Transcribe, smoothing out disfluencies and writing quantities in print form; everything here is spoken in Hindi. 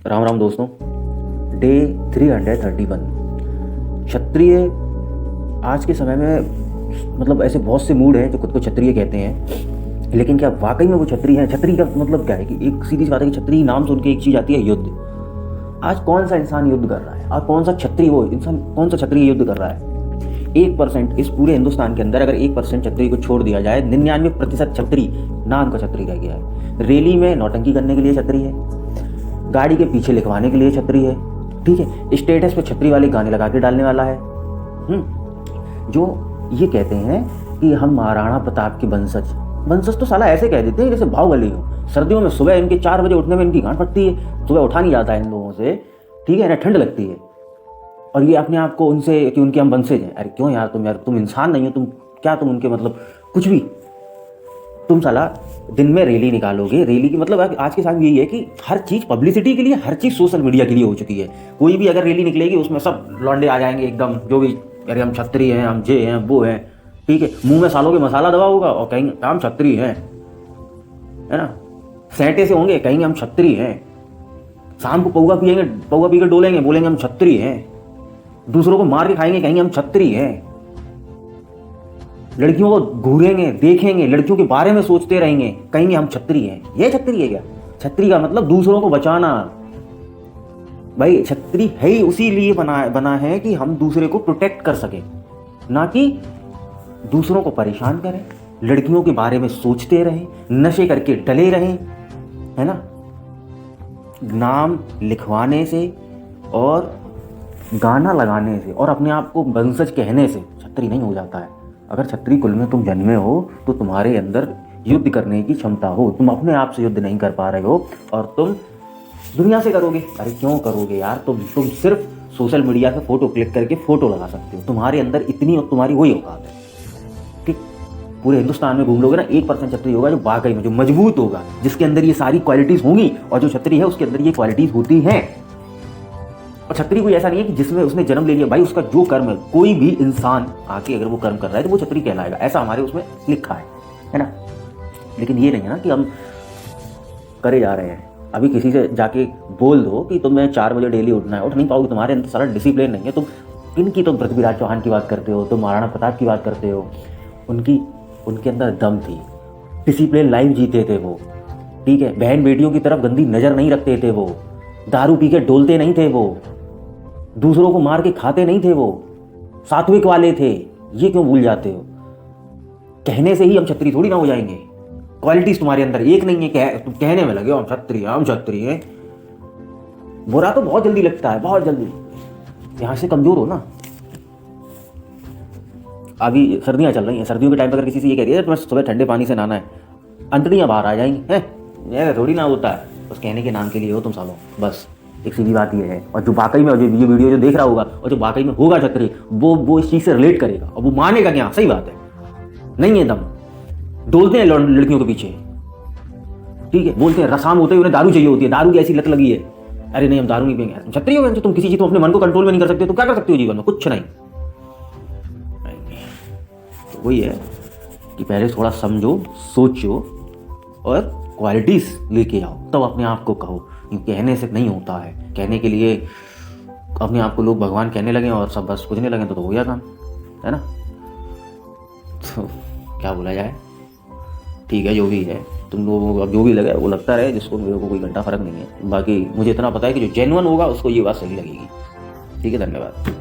राम राम दोस्तों। डे 331। क्षत्रिय आज के समय में मतलब ऐसे बहुत से मूड हैं जो खुद को क्षत्रिय कहते हैं, लेकिन क्या वाकई में वो क्षत्रिय हैं? क्षत्रिय का मतलब क्या है कि एक सीधी सी बात है कि क्षत्रिय नाम सुन के एक चीज़ आती है, युद्ध। आज कौन सा इंसान युद्ध कर रहा है? और कौन सा क्षत्रिय, वो इंसान कौन सा क्षत्रिय युद्ध कर रहा है? 1% इस पूरे हिंदुस्तान के अंदर अगर 1% क्षत्रिय को छोड़ दिया जाए, 99% क्षत्रिय नाम का क्षत्रिय रह गया है। रैली में नौटंकी करने के लिए क्षत्रिय है, गाड़ी के पीछे लिखवाने के लिए क्षत्रिय है, ठीक है, स्टेटस पे छतरी वाले गाने लगा के डालने वाला है। जो ये कहते हैं कि हम महाराणा प्रताप के वंशज तो साला ऐसे कह देते हैं जैसे बाहुबली हो। सर्दियों में सुबह इनके 4 बजे उठने में इनकी गांठ फटती है, सुबह उठा नहीं जाता है इन लोगों से, ठीक है ना, ठंड लगती है। और ये अपने आप को उनसे कि उनके हम वंशज हैं। अरे क्यों यार, तुम इंसान नहीं हो, तुम उनके मतलब कुछ भी। तुम साला दिन में रैली निकालोगे, रैली की मतलब आज के साथ यही है कि हर चीज़ पब्लिसिटी के लिए, हर चीज़ सोशल मीडिया के लिए हो चुकी है। कोई भी अगर रैली निकलेगी उसमें सब लौंडे आ जाएंगे एकदम, जो भी, अरे हम क्षत्रिय हैं, हम जे हैं, वो हैं, ठीक है। मुंह में सालों के मसाला दबा होगा और कहेंगे हम क्षत्रिय हैं, है ना। सेंटे से होंगे, कहेंगे हम क्षत्रिय हैं। शाम को पौवा पिएंगे, पौवा पी कर डोलेंगे, बोलेंगे हम क्षत्रिय हैं। दूसरों को मार के खाएंगे, कहेंगे हम क्षत्रिय हैं। लड़कियों को घूरेंगे, देखेंगे, लड़कियों के बारे में सोचते रहेंगे, कहेंगे हम क्षत्रिय हैं। ये क्षत्रिय है क्या? क्षत्रिय का मतलब दूसरों को बचाना। भाई क्षत्रिय है ही उसी लिए बना है कि हम दूसरे को प्रोटेक्ट कर सके, ना कि दूसरों को परेशान करें, लड़कियों के बारे में सोचते रहें, नशे करके डले रहें, है ना। नाम लिखवाने से और गाना लगाने से और अपने आप को वंशज कहने से क्षत्रिय नहीं हो जाता है। अगर क्षत्रिय कुल में तुम जन्मे हो तो तुम्हारे अंदर युद्ध करने की क्षमता हो। तुम अपने आप से युद्ध नहीं कर पा रहे हो और तुम दुनिया से करोगे। अरे क्यों करोगे यार? तुम सिर्फ सोशल मीडिया से फोटो क्लिक करके फोटो लगा सकते हो। तुम्हारे अंदर इतनी और तुम्हारी वही औकात है, ठीक। पूरे हिंदुस्तान में घूम लोगे ना, 1% क्षत्रिय होगा जो वाकई में, जो मजबूत होगा, जिसके अंदर ये सारी क्वालिटीज होंगी। और जो क्षत्रिय है उसके अंदर ये क्वालिटीज होती हैं। और क्षत्रिय कोई ऐसा नहीं है कि जिसमें उसने जन्म ले लिया। भाई उसका जो कर्म है, कोई भी इंसान आके अगर वो कर्म कर रहा है तो वो क्षत्रिय कहलाएगा, ऐसा हमारे उसमें लिखा है ना। लेकिन ये नहीं है ना कि हम करे जा रहे हैं। अभी किसी से जाके बोल दो कि तुम्हें 4 बजे डेली उठना है, उठ नहीं पाओगे। तुम्हारे अंदर सारा डिसिप्लिन नहीं है। तुम पृथ्वीराज चौहान की बात करते हो, तुम महाराणा प्रताप की बात करते हो। उनके अंदर दम थी, डिसिप्लिन लाइफ जीते थे वो, ठीक है। बहन बेटियों की तरफ गंदी नजर नहीं रखते थे वो, दारू पी के डोलते नहीं थे वो, दूसरों को मार के खाते नहीं थे वो, सात्विक वाले थे। ये क्यों भूल जाते हो? कहने से ही हम क्षत्रिय थोड़ी ना हो जाएंगे। क्वालिटीज तुम्हारे अंदर एक नहीं है, तुम कहने में लगे हो हम क्षत्रिय हैं। बुरा तो बहुत जल्दी लगता है, बहुत जल्दी। यहां से कमजोर हो ना। अभी सर्दियां चल रही हैं, सर्दियों के टाइम पर अगर किसी से ये कह रही है तुम्हें सुबह ठंडे पानी से नहाना है, अंतड़ियां बाहर आ जाएंगी, हैं? थोड़ी ना होता है, बस कहने के नाम के लिए हो तुम सालों, बस। एक सीधी बात ये है। और जो वाकई में ये वीडियो जो देख रहा होगा और जो वाकई में होगा क्षत्रिय, वो इस चीज़ से रिलेट करेगा और वो मानेगा कि हाँ सही बात है, नहीं है दम। डोलते हैं लड़कियों के पीछे, ठीक है, बोलते हैं रसाम होते हुए उन्हें दारू चाहिए होती है, दारू की ऐसी लत लगी है। अरे नहीं, हम दारू नहीं पिएंगे। क्षत्रिय हो, तुम किसी चीज़ को अपने मन को कंट्रोल में नहीं कर सकते तो क्या कर सकते हो जीवन में? कुछ नहीं। तो वही है कि पहले थोड़ा समझो, सोचो और क्वालिटीज लेके आओ, तब अपने आप को कहो। कहने से नहीं होता है। कहने के लिए अपने आप को लोग भगवान कहने लगे और सब बस पूजने लगे तो हो गया काम, है ना। तो क्या बोला जाए, ठीक है, जो भी है। तुम लोगों को अब जो भी लगे वो लगता रहे, जिसको मेरे को कोई घंटा फर्क नहीं है। बाकी मुझे इतना पता है कि जो जेन्युइन होगा उसको ये बात सही लगेगी, ठीक है। धन्यवाद।